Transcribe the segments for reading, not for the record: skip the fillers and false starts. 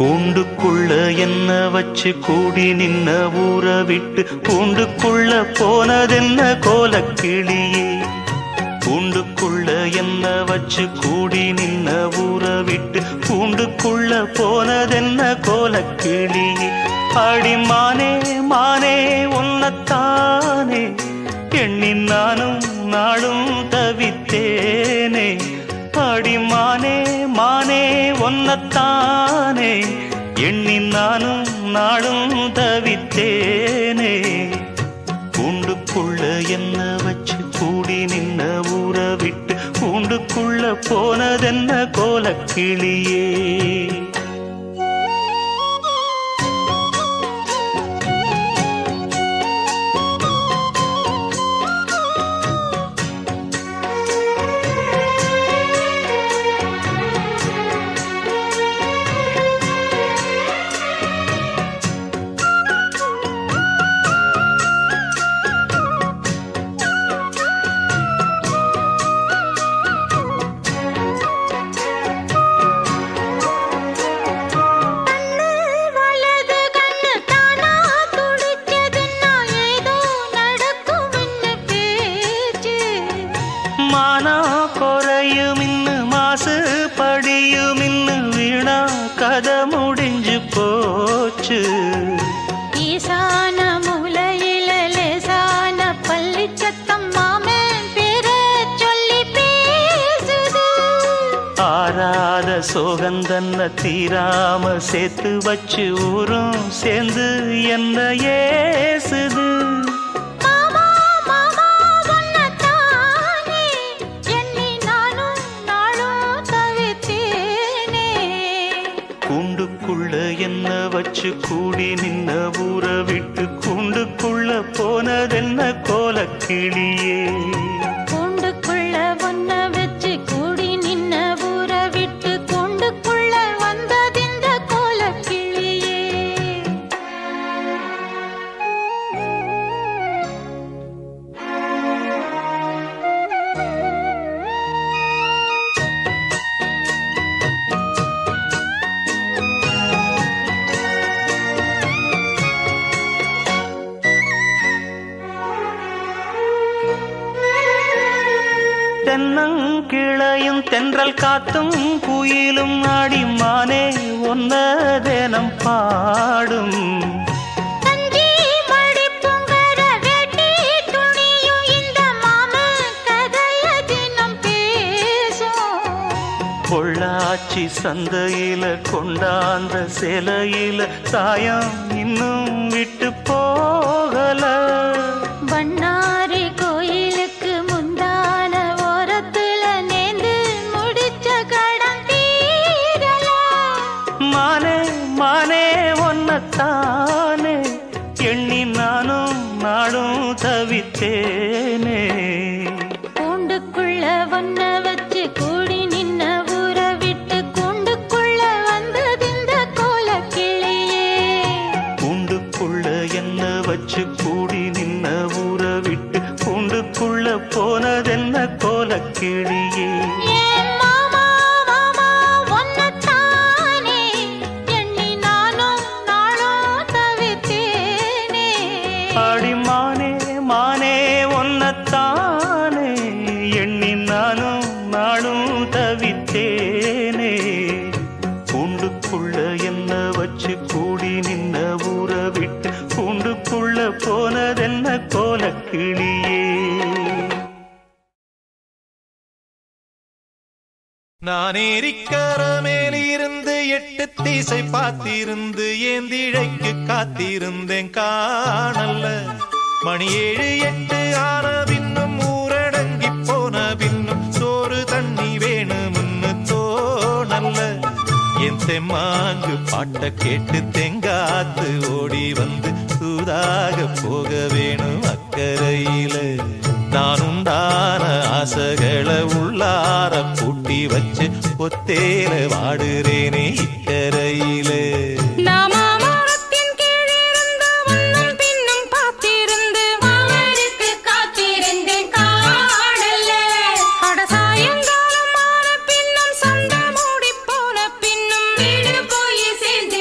கூண்டுக்குள்ள என்ன வச்சு கூடி நின்ன ஊற விட்டு கூண்டுக்குள்ள போனதென்ன கோலக்கிளியே. கூண்டுக்குள்ள என்ன வச்சு கூடி நின்ன ஊற விட்டு கூண்டுக்குள்ள போனதென்ன கோலக்கிளியே. அடிமானே மானே உன்னத்தானே எண்ணி நானும் நாளும் தவித்தேனே. அடிமானே மானே ஒன்னத்தானே எண்ணி நானும் நாளும் தவித்தேனே. கூண்டுக்குள்ள என்ன வச்சு கூடி நின்ன ஊற விட்டு கூண்டுக்குள்ள போனதென்ன கோலக்கிளியே. கதை முடிஞ்சு போச்சு. ஈசான மூலையில லேசான பள்ளி சத்தம் மாமன் பேர சொல்லி பேசுது. ஆறாத சோகந்தன்ன தீராம சேர்த்து வச்சு ஊரும் சேர்ந்து என்ன ஏசுது. கூண்டுக்குள்ள என்ன வச்சு கூடி நின்ன ஊற விட்டு கூண்டுக்குள்ள போனதென்ன கோலக்கிளியே. கூண்டுக்குள்ள ஒன்ன வச்சு கூடி நின்ன ஊற விட்டு கூண்டுக்குள்ள வந்ததிந்த கோலக்கிளியே. தென்னங்கிளையும் தென்றல் காத்தும் குயிலும் ஆடிமானே ஒன்ன தினம் பாடும். பொள்ளாச்சி சந்தையில கொண்டாந்த சிலையில சாயம் இன்னும் விட்டு போகல. பண்ணாரி கோயிலுக்கு முந்தான ஓரத்துல நேர்ந்து முடிச்ச கடன் தீரல. மானே மானே ஒன்னத்தானே எண்ணி நானும் நாளும் தவித்தேனே. கூண்டுக்குள்ள ஒன்ன வச்சு கூடி நின்ன ஊற விட்டு கூண்டுக்குள்ள வந்ததிந்த கோலக்கிளியே. கூண்டுக்குள்ள என்ன வச்சு கூடி நின்ன ஊற விட்டு கூண்டுக்குள்ள போனதென்ன கோலக்கிளியே. அடிமானே மானே ஒன்னத்தானே எண்ணி நானும் நாளும் தவித்தேனே. கூண்டுக்குள்ள என்ன வச்சு கூடி நின்ன ஊற விட்டு கூண்டுக்குள்ள போனதென்ன கோலக்கிளியே. நான் ஏரிக்கர மேலிருந்து 8 திசை பார்த்திருந்து ஏந்திழைக்கு காத்திருந்தேன் காணல்ல. மணி 7 8 ஆன பின்னும் ஊரடங்கி போன பின்னும் சோறு தண்ணி வேணும்னு தோணல்ல. என் தெம்மாங்கு பாட்ட கேட்டு தெங்காத்து ஓடி வந்து சூதாக போக வேணும் அக்கறையில. நான் உண்டான ஆசைகளை உள்ளார பூட்டி வச்சு ஒத்தேல வாடுறேனே இக்கரையில. சேர்ந்து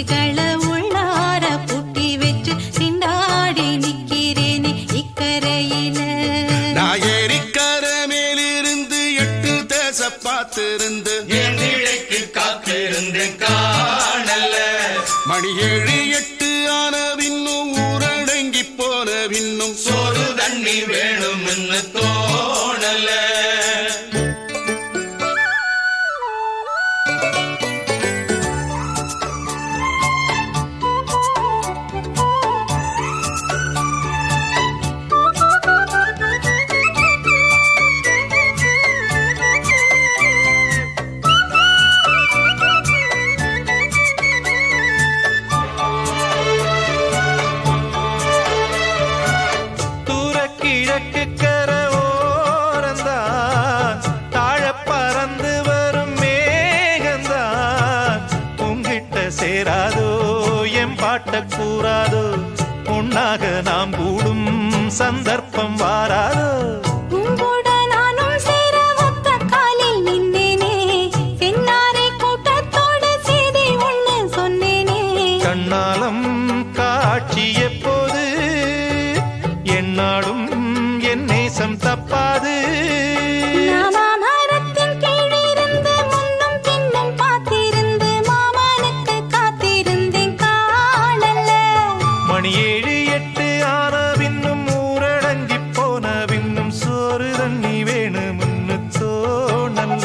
ஆசைகளை உள்ளார பூட்டி வச்சு திண்டாடி நிக்கிறேனே இக்கரையில. நான் ஏரிக்கர மேலிருந்து 8 தேச பார்த்திருந்து ஏந்திழைக்கு காத்திருந்தேன் காணல. மணி 7 8 ஆன பின்னும் ஊரடங்கி போன பின்னும் சோறு தண்ணி வேணும்னு தோணல. கிழக்கு கர ஓரந்தான் தாழ பறந்து வரும் மேகந்தான் உங்கிட்ட சேராதோ என் பாட்ட கூறாதோ உன்னாக நாம் கூடும் சந்தர்ப்பம் வாராதோ. உங்கூட நானும் சேர ஒத்த காலில் நின்னேனே சென்னாரை கூட்டத்தோடு செய்தி ஒண்ணு சொன்னேனே. கண்ணாலம் காட்சி எப்போது என்னாடும் என் நேசம் தப்பாது. மரத்தின் கீழிருந்து முன்னும் பின்னும் பார்த்திருந்து மாமனுக்கு காத்திருந்தேன் காணல. மணி 7 8 ஆன பின்னும் ஊரடங்கி போன பின்னும் சோறு தண்ணி வேணும்னு தோணல.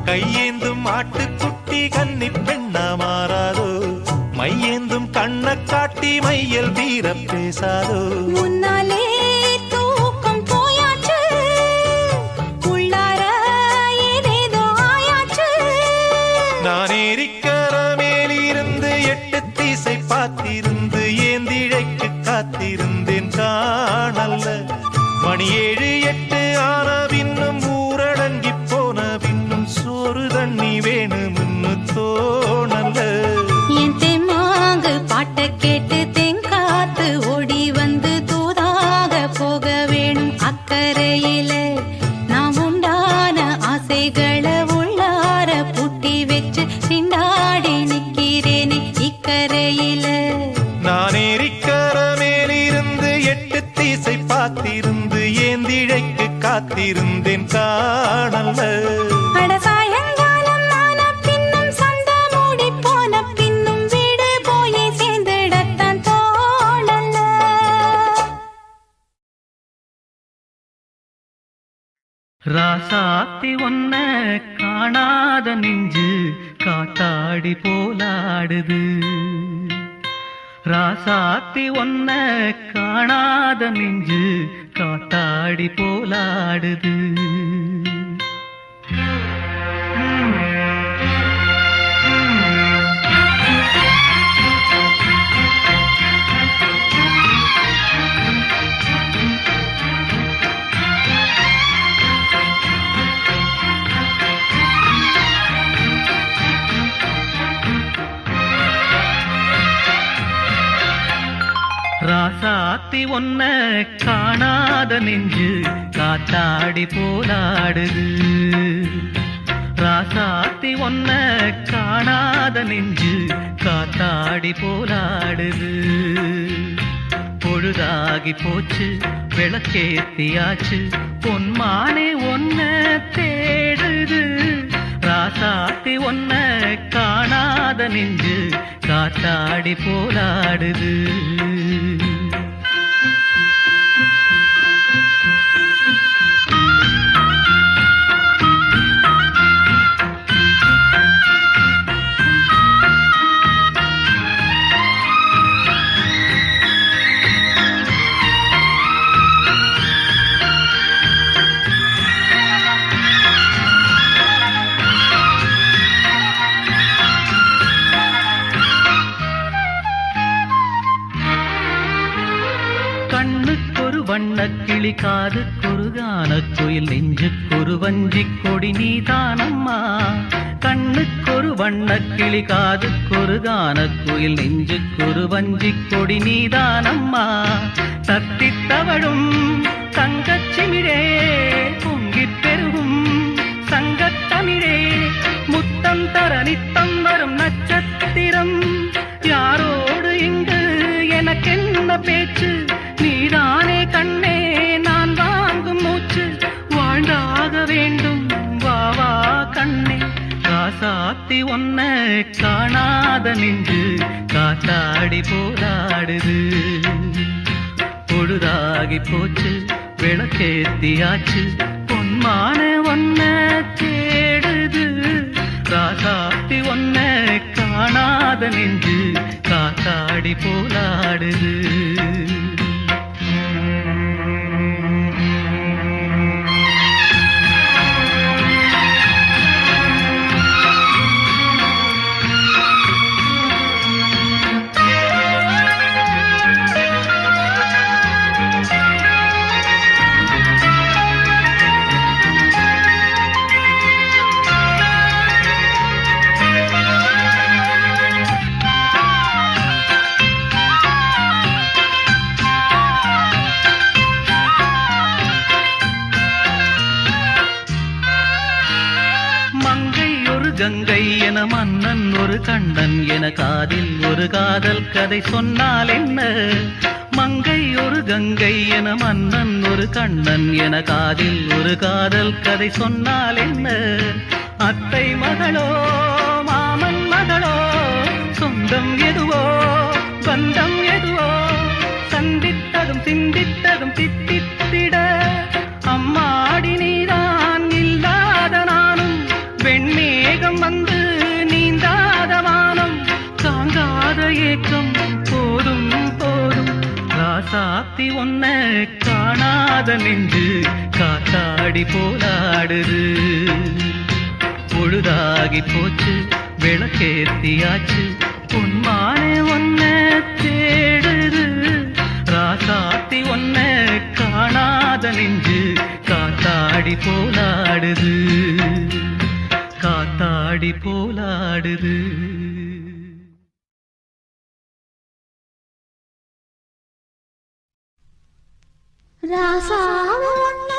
கையேந்தும் ஆட்டுக்குட்டி கன்னி பெண்ணா மாறாதோ மையேந்தும் கண்ண காட்டி மையல் தீர பேசாதோ. முன்னாலே தூக்கம் போயாச்சு உள்ளார ஏதேதோ ஆயாச்சு. நான் ஏரிக்கர மேலிருந்து 8 திசை பார்த்திருந்து ஏந்திழைக்கு காத்திருந்தேன் காணல்ல. மணி 7 8 ஆன பின்னும் ஊரடங்கி போன பின்னும் சோறு தண்ணி வேணும்னு தோணல. என் தெம்மாங்கு பாட்ட கேட்டு தெங்காத்து ஓடி வந்து தூதாக போக வேணும் அக்கறையில. நாம் உண்டான ஆசைகளை உள்ளார பூட்டி வச்சு திண்டாடி நிக்கிறேனே இக்கரையில. நான் ஏரிக்கர மேலிருந்து 8 திசை பார்த்திருந்து ஏந்திழைக்கு காத்திருந்தேன் காணல்ல. அட சாயங்காலம் ஆன பின்னும் சந்த மூடி போன பின்னும் வீடு போய் சேர்ந்திடத்தான் தோணல. ராசாத்தி ஒன்ன காணாத நெஞ்சு காத்தாடி போலாடுது. ராசாத்தி ஒன்ன காணாத நெஞ்சு காத்தாடி போலாடுது. ராசாத்தி ஒன்ன காணாத நெஞ்சு காத்தாடி போலாடுது. ராசாத்தி ஒன்ன காணாத நெஞ்சு காத்தாடி போலாடுது. பொழுதாகி போச்சு விளக்கேத்தியாச்சு பொன்மானே ஒன்ன தேடுது. ராசாத்தி ஒன்ன காணாத நெஞ்சு காத்தாடி போலாடுது. வண்ணக்கிளி காதுக்கொரு கானக்குயில் நெஞ்சுக்கொரு வஞ்சிக் கொடி நீதானம்மா கண்ணுக்கொரு வண்ணக்கிளி காதுக்கொரு கானக்குயில் நெஞ்சுக்கொரு வஞ்சிக் கொடி நீதானம்மா தத்தித் தவழும் தங்கச்சிமிழே பொங்கிப் பெருகும் சங்கத்தமிழே முத்தம் தர நித்தம் வரும் நட்சத்திரம் யாரோடு இங்கு எனக்கென்ன பேச்சு நீதானே கண்ணே நான் வாங்கும் மூச்சு வாழ்ந்தாக வேண்டும் வா வா கண்ணே காசாத்தி ஒன்ன காணாத நெஞ்சு காத்தாடி போராடுது பொழுதாகி போச்சு விளக்கேத்தியாச்சு பொன்மான ஒன்ன தேடுது ராசாத்தி ஒன்ன காணாத நெஞ்சு காத்தாடி போராடுது கங்கை என மன்னன் ஒரு கண்ணன் என காதில் ஒரு காதல் கதை சொன்னால் என்ன மங்கை ஒரு கங்கை என மன்னன் ஒரு கண்ணன் என காதில் ஒரு காதல் கதை சொன்னால் என்ன அத்தை மகளோ மாமன் மகளோ சொந்தம் எதுவோ பந்தம் எதுவோ சந்தித்ததும் சிந்தித்ததும் தித்தித்திட அம்மாடி நீதான் இல்லாத நானும் வெண்மேகம் வந்து நீந்தாத வானம் தாங்காத ஏக்கம் போதும் போதும் ராசாத்தி ஒன்ன காணாத நெஞ்சு காத்தாடி போராடுது பொழுதாகி போச்சு விளக்கேத்தியாச்சு பொன்மானே ஒன்ன தேடுது ராசாத்தி ஒன்ன காணாத நெஞ்சு காத்தாடி போராடுது காத்தாடி போலாடுது ராசாவ ஒன்ன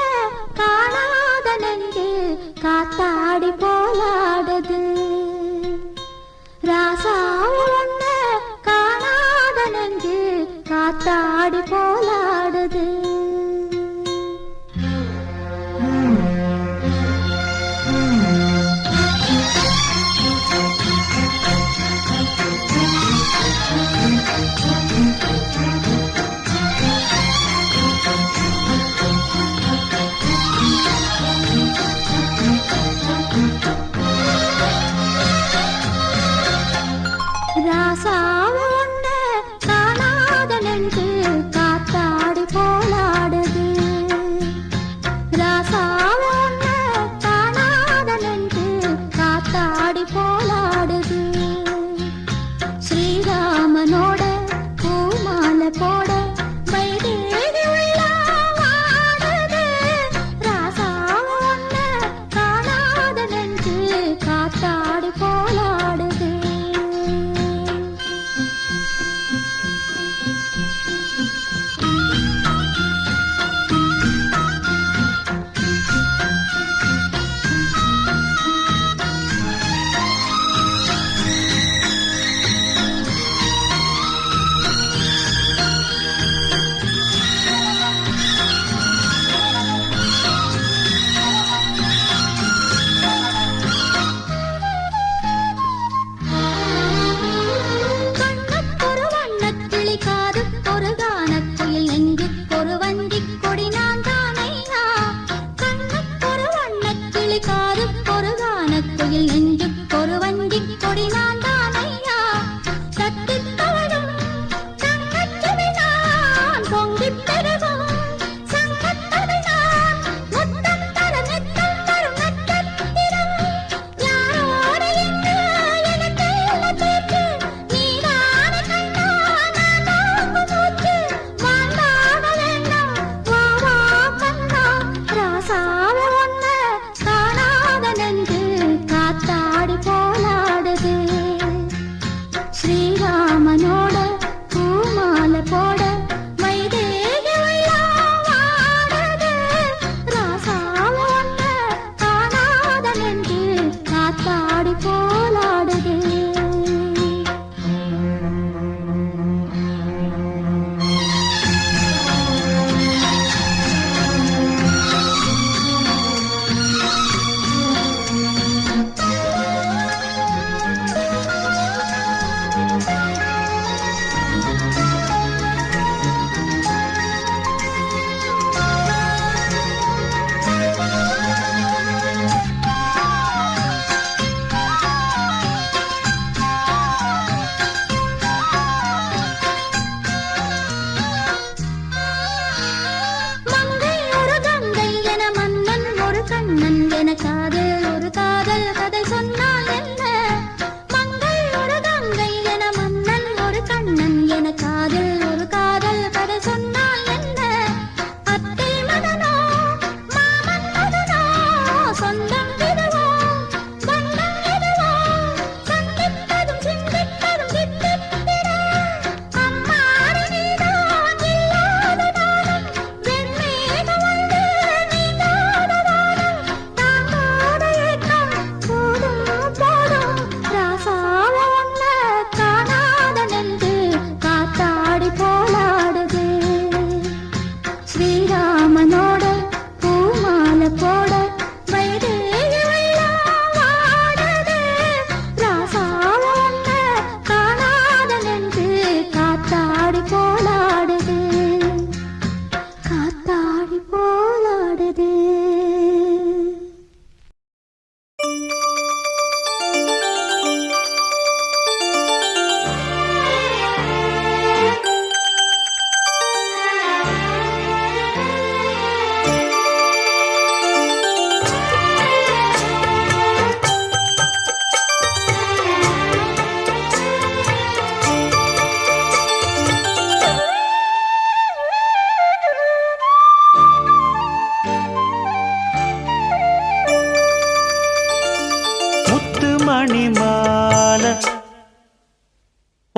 காணாத நெஞ்சு காத்தாடி போலாடுது ராசாவ ஒன்ன காணாத நெஞ்சு காத்தாடி போலாடுது ராசாவ ஒன்ன காணாத நெஞ்சு காத்தாடி போலாடுது ராசாவ ஒன்ன காணாத நெஞ்சு காத்தாடி போலாடுது ஸ்ரீராமனோட பூமாலை போட வைதேகி உள்ளாடுது ராசாவ ஒன்ன காணாத நெஞ்சு காத்தாடி போலாடுது வா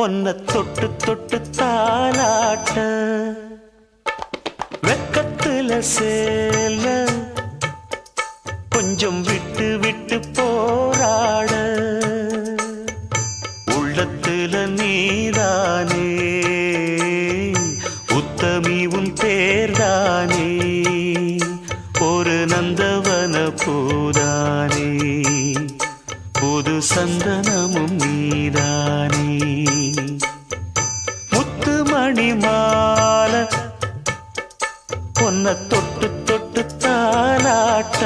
ஒன்ன தொட்டு தொட்டு தாலாட்ட வெக்கத்துல சேல கொஞ்சம் விட்டு விட்டு போராட உள்ளத்துல நீதானே உத்தமி உன் பேர்தானே ஒரு நந்தவன பூதானே புது சந்தனமும் நீதானே முத்துமணி மாலை பொன்ன தொட்டு தொட்டு தாலாட்ட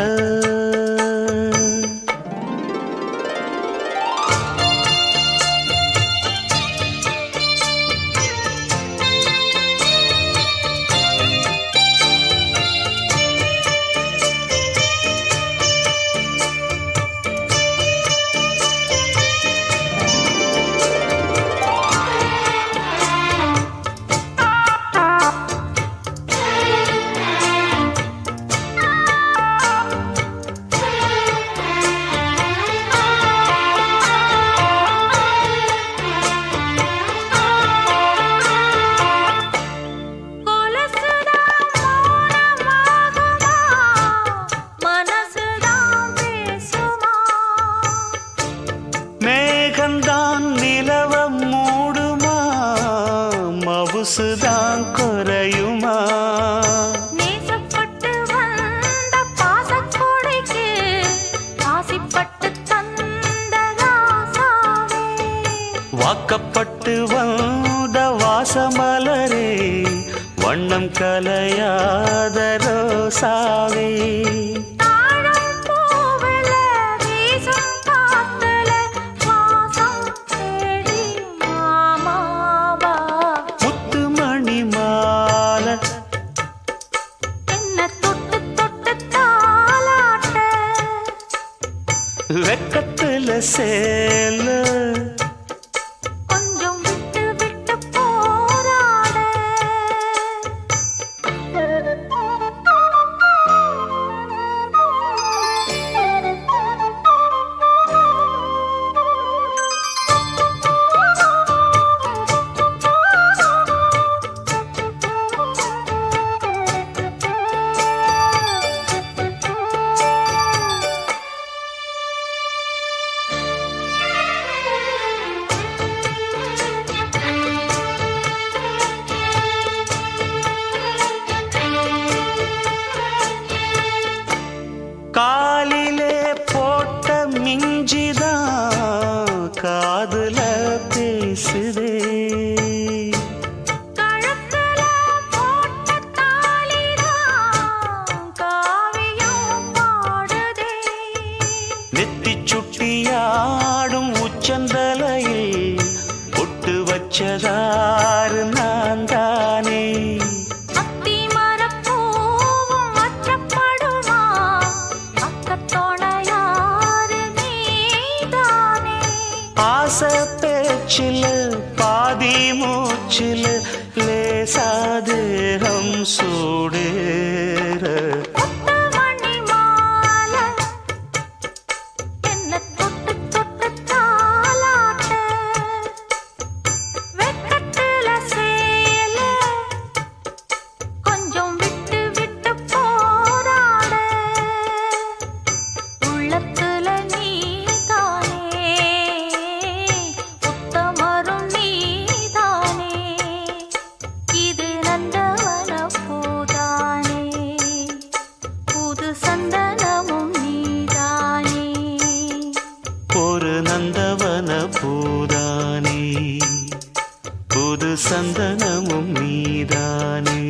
மேகந்தான் நிலவம் மூடுமா மவுசுதான் குறையுமா நேசப்பட்டு வந்த பாசக்கொடைக்கு ஆசிப்பட்டு தந்த ராசாவே வாக்கப்பட்டு வந்த வாசமலரே வண்ணம் கலையாத ரோசாவே வெக்கத்துல சேல கொஞ்சம் விட்டு விட்டு போராட காலிலே போட்ட மிஞ்சிதான் காதுல பேசுதே கழுத்துல போட்ட தாலிதான் காவியம் பாடுதே நெத்தி சுட்டியாடும் உச்சந்தலையில் ஒட்டு வச்சதாறு நான் தானே ஆசை பேச்சில் பாதி மூச்சில் லேசாதேகம் சூடேற ஒரு நந்தவன பூதானே புது சந்தனமும் நீதானே